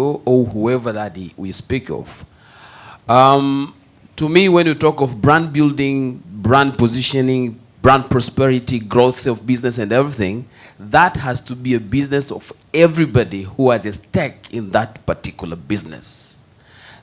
or whoever that we speak of. To me, when you talk of brand building, brand positioning, brand prosperity, growth of business and everything, that has to be a business of everybody who has a stake in that particular business.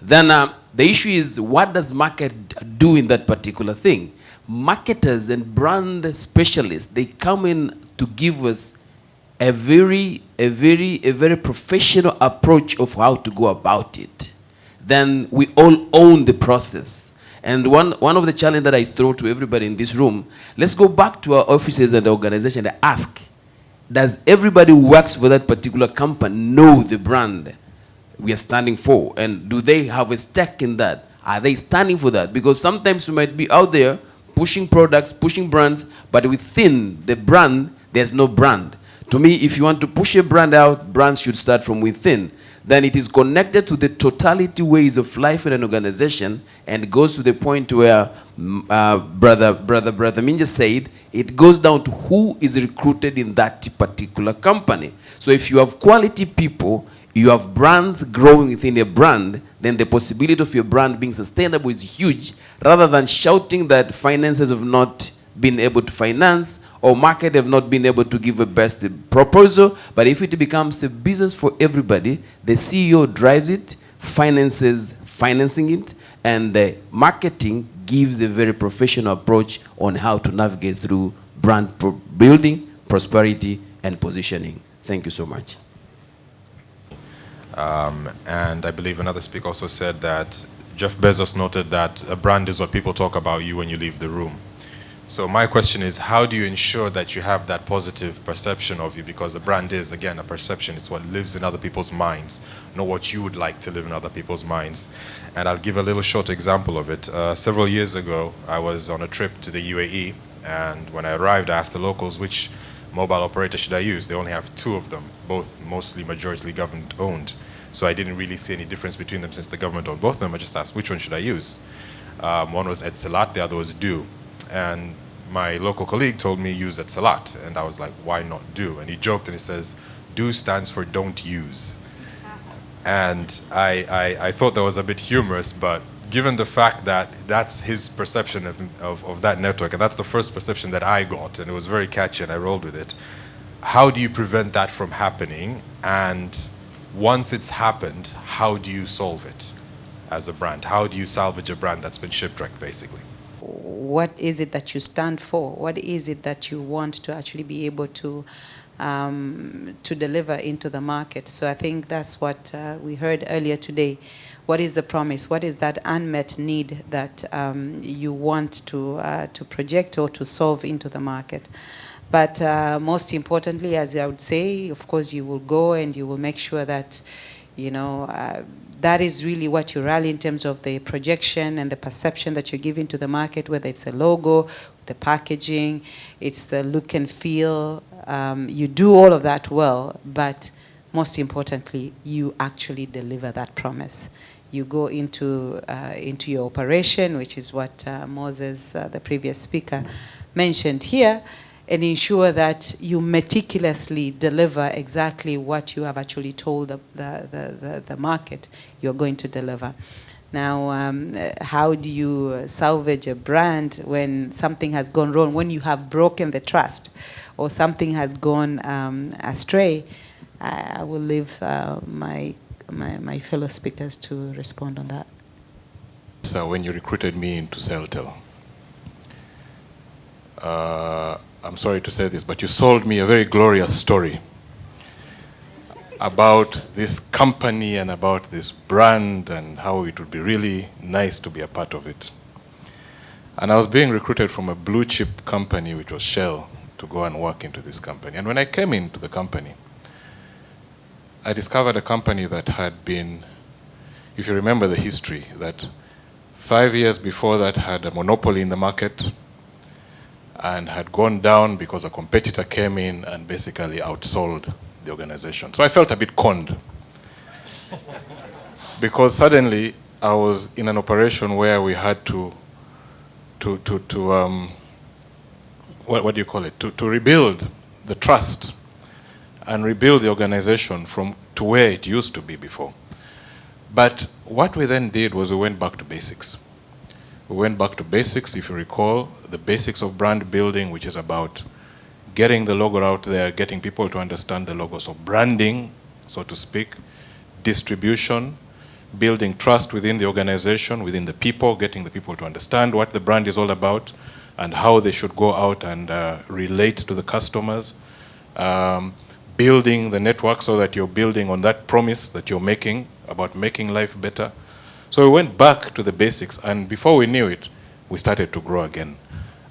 Then the issue is, what does market do in that particular thing? Marketers and brand specialists, they come in to give us a very professional approach of how to go about it. Then we all own the process. And one of the challenges that I throw to everybody in this room, let's go back to our offices and the organization and ask, does everybody who works for that particular company know the brand we are standing for? And do they have a stake in that? Are they standing for that? Because sometimes we might be out there pushing products, pushing brands, but within the brand, there's no brand. To me, if you want to push a brand out, brands should start from within. Then it is connected to the totality ways of life in an organization, and goes to the point where Brother Minja said, it goes down to who is recruited in that particular company. So if you have quality people, you have brands growing within a brand, then the possibility of your brand being sustainable is huge, rather than shouting that finances have not been able to finance, or market have not been able to give a best proposal. But if it becomes a business for everybody, the CEO drives it, finances financing it, and the marketing gives a very professional approach on how to navigate through brand building, prosperity, and positioning. Thank you so much. And I believe another speaker also said that Jeff Bezos noted that a brand is what people talk about you when you leave the room. So my question is, how do you ensure that you have that positive perception of you? Because a brand is, again, a perception. It's what lives in other people's minds, not what you would like to live in other people's minds. And I'll give a little short example of it. Several years ago, I was on a trip to the UAE, and when I arrived, I asked the locals, which mobile operator should I use? They only have 2 of them, both mostly majority government owned. So I didn't really see any difference between them since the government owned both of them. I just asked, which one should I use? One was Etisalat, the other was Du. And my local colleague told me use Etisalat, and I was like, why not Du? And he joked and he says, Du stands for don't use. And I thought that was a bit humorous, but given the fact that that's his perception of that network, and that's the first perception that I got, and it was very catchy and I rolled with it, how do you prevent that from happening? And once it's happened, how do you solve it as a brand? How do you salvage a brand that's been shipwrecked, basically? What is it that you stand for? What is it that you want to actually be able to deliver into the market? So I think that's what we heard earlier today. What is the promise? What is that unmet need that you want to project or to solve into the market? But most importantly, as I would say, of course, you will go and you will make sure that, you know, that is really what you rally in terms of the projection and the perception that you're giving to the market, whether it's a logo, the packaging, it's the look and feel. You do all of that well, but most importantly, you actually deliver that promise. You go into your operation, which is what Moses, the previous speaker, mentioned here, and ensure that you meticulously deliver exactly what you have actually told the market you're going to deliver. Now, how do you salvage a brand when something has gone wrong, when you have broken the trust or something has gone astray? I will leave my fellow speakers to respond on that. So when you recruited me into Celtel, I'm sorry to say this, but you sold me a very glorious story about this company and about this brand and how it would be really nice to be a part of it. And I was being recruited from a blue chip company, which was Shell, to go and work into this company. And when I came into the company, I discovered a company that had been, if you remember the history, that 5 years before that had a monopoly in the market, and had gone down because a competitor came in and basically outsold the organization. So I felt a bit conned. Because suddenly I was in an operation where we had to what do you call it? To rebuild the trust and rebuild the organization to where it used to be before. But what we then did was we went back to basics. We went back to basics, if you recall, the basics of brand building, which is about getting the logo out there, getting people to understand the logo. So branding, so to speak, distribution, building trust within the organization, within the people, getting the people to understand what the brand is all about and how they should go out and relate to the customers. Building the network so that you're building on that promise that you're making about making life better. So we went back to the basics, and before we knew it, we started to grow again.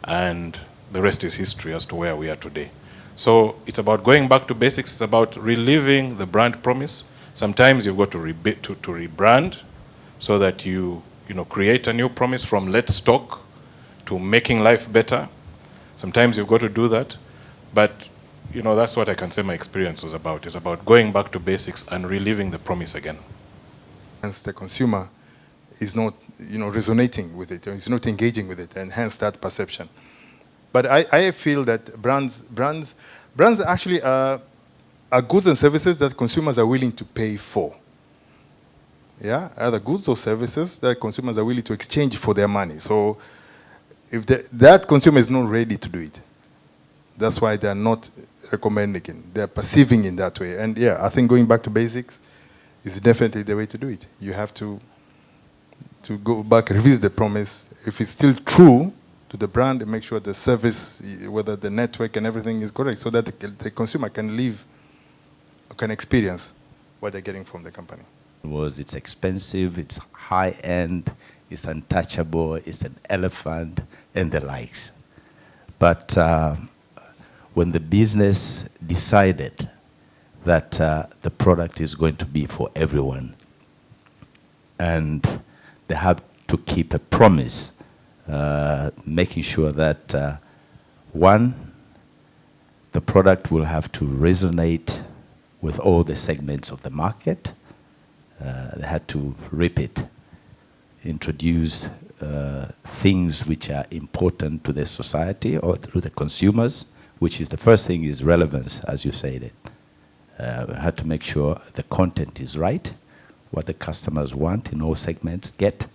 And the rest is history as to where we are today. So it's about going back to basics. It's about reliving the brand promise. Sometimes you've got to rebrand so that you create a new promise from let's talk to making life better. Sometimes you've got to do that. But that's what I can say my experience was about. It's about going back to basics and reliving the promise again. Hence the consumer is not resonating with it, or is not engaging with it, and hence that perception. But I feel that brands actually are goods and services that consumers are willing to pay for. Yeah, either goods or services that consumers are willing to exchange for their money. So if that consumer is not ready to do it, that's why they're not recommending it. They're perceiving in that way. And yeah, I think going back to basics is definitely the way to do it. You have to go back, revisit the promise. If it's still true to the brand, and make sure the service, whether the network and everything is correct, so that the consumer can can experience what they're getting from the company. It's expensive, it's high-end, it's untouchable, it's an elephant, and the likes. But when the business decided that the product is going to be for everyone, and they have to keep a promise, making sure that, one, the product will have to resonate with all the segments of the market. They had to repeat, introduce things which are important to the society or to the consumers, which is the first thing is relevance, as you said it. We had to make sure the content is right, what the customers want in all segments, get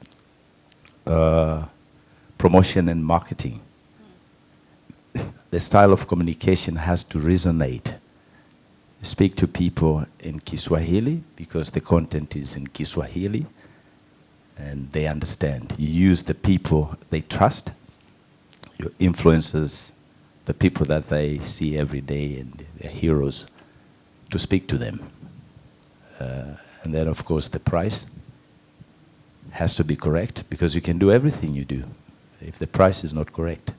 promotion and marketing. The style of communication has to resonate. Speak to people in Kiswahili because the content is in Kiswahili and they understand. You use the people they trust, your influencers, the people that they see every day and their heroes, to speak to them. And then, of course, the price has to be correct because you can do everything you do. If the price is not correct,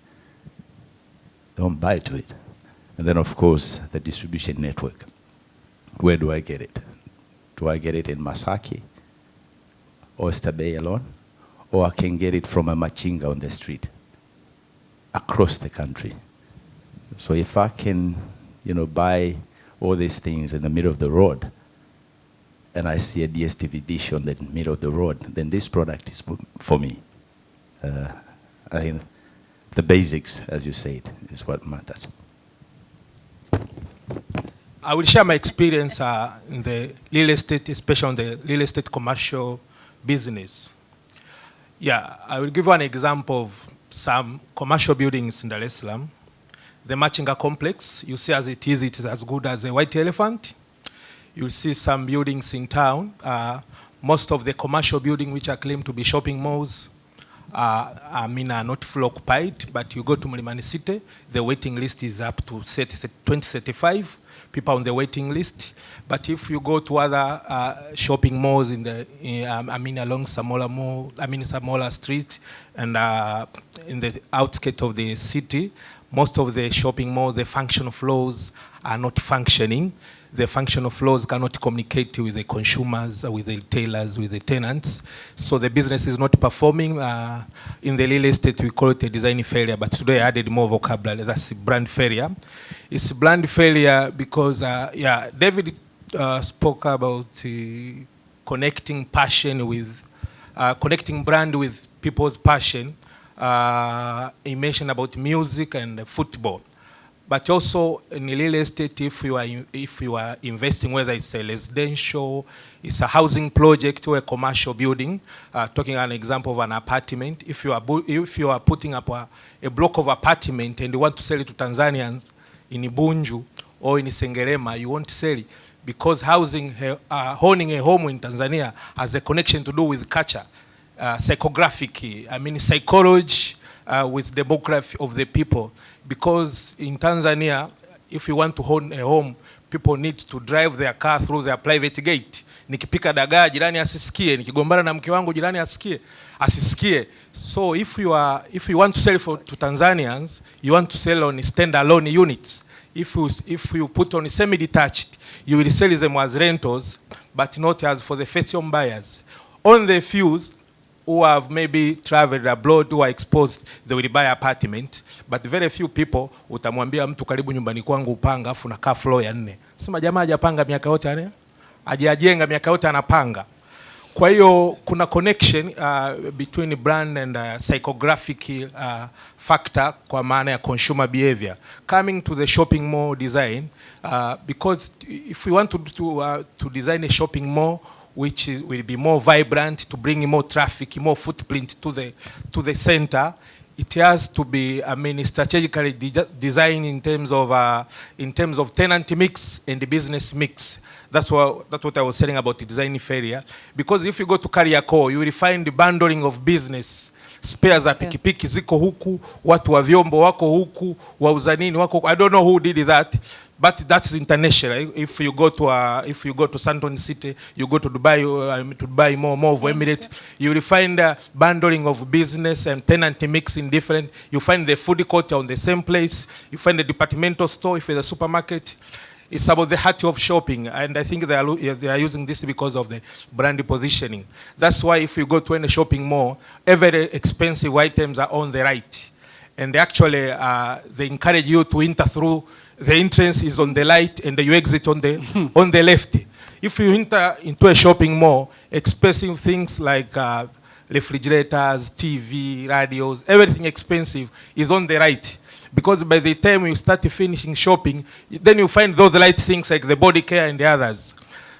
don't buy to it. And then, of course, the distribution network. Where do I get it? Do I get it in Masaki, Oyster Bay alone? Or I can get it from a machinga on the street, across the country. So if I can, buy all these things in the middle of the road, and I see a DSTV dish on the middle of the road, then this product is for me. I think the basics, as you said, is what matters. I will share my experience in the real estate, especially on the real estate commercial business. Yeah, I will give you an example of some commercial buildings in Dar es Salaam. The Machinga complex, you see as it is as good as a white elephant. You'll see some buildings in town. Most of the commercial buildings which are claimed to be shopping malls are not full occupied, but you go to Mlimani City, the waiting list is up to 2035 people on the waiting list. But if you go to other shopping malls along Samola Mall, Samola Street, and in the outskirts of the city, most of the shopping malls, the functional floors are not functioning. The functional floors cannot communicate with the consumers, with the retailers, with the tenants. So the business is not performing. In the real estate, we call it a design failure, but today I added more vocabulary. That's brand failure. It's brand failure because, David spoke about connecting passion with, connecting brand with people's passion. He mentioned about music and football. But also in real estate, if you are investing, whether it's a residential, it's a housing project or a commercial building, talking an example of an apartment, if you are putting up a block of apartment and you want to sell it to Tanzanians in Ibunju or in Sengerema, you won't sell it because owning a home in Tanzania has a connection to do with culture, psychographic, psychology, with demography of the people. Because in Tanzania, if you want to own a home, people need to drive their car through their private gate. Nikipika dagaa jirani asisikie, nikigombana na mke wangu jirani asisikie. So if you want to sell to Tanzanians, you want to sell on standalone units. If you put on semi-detached, you will sell them as rentals, but not as for the first-home buyers. On the few who have maybe traveled abroad, who are exposed, they will buy apartment. But very few people, utamwambia mtu karibu nyumbani kwangu upanga, afu nakaa floor ya 4. Sema jamaa hajapanga miaka yote ane? Hajajenga miaka yote anapanga. Kwa hiyo kuna connection between brand and psychographic factor kwa maana ya consumer behavior. Coming to the shopping mall design, because if we want to design a shopping mall which will be more vibrant, to bring more traffic, more footprint to the center, it has to be, strategically designed in terms of tenant mix and the business mix. That's what I was saying about the design failure. Because if you go to Kariakoo, you will find the bundling of business. Spares za pikipiki ziko huku, watu wa vyombo wako huku, wauza nini wako. I don't know who did that, but that's international. If you go to Santon City, you go to Dubai, to Dubai more of Emirates, you will find a bundling of business and tenant mix in different. You find the food court on the same place. You find the departmental store, if it's a supermarket. It's about the heart of shopping, and I think they are using this because of the brand positioning. That's why if you go to any shopping mall, every expensive items are on the right, and actually they encourage you to enter through. The entrance is on the right, and you exit on the left. If you enter into a shopping mall, expensive things like refrigerators, TV, radios, everything expensive is on the right. Because by the time you start finishing shopping, then you find those light things like the body care and the others.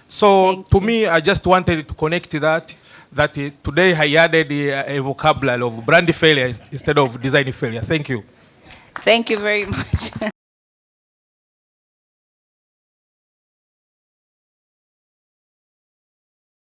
So to me, I just wanted to connect to that today I added a vocabulary of brand failure instead of design failure. Thank you. Thank you very much.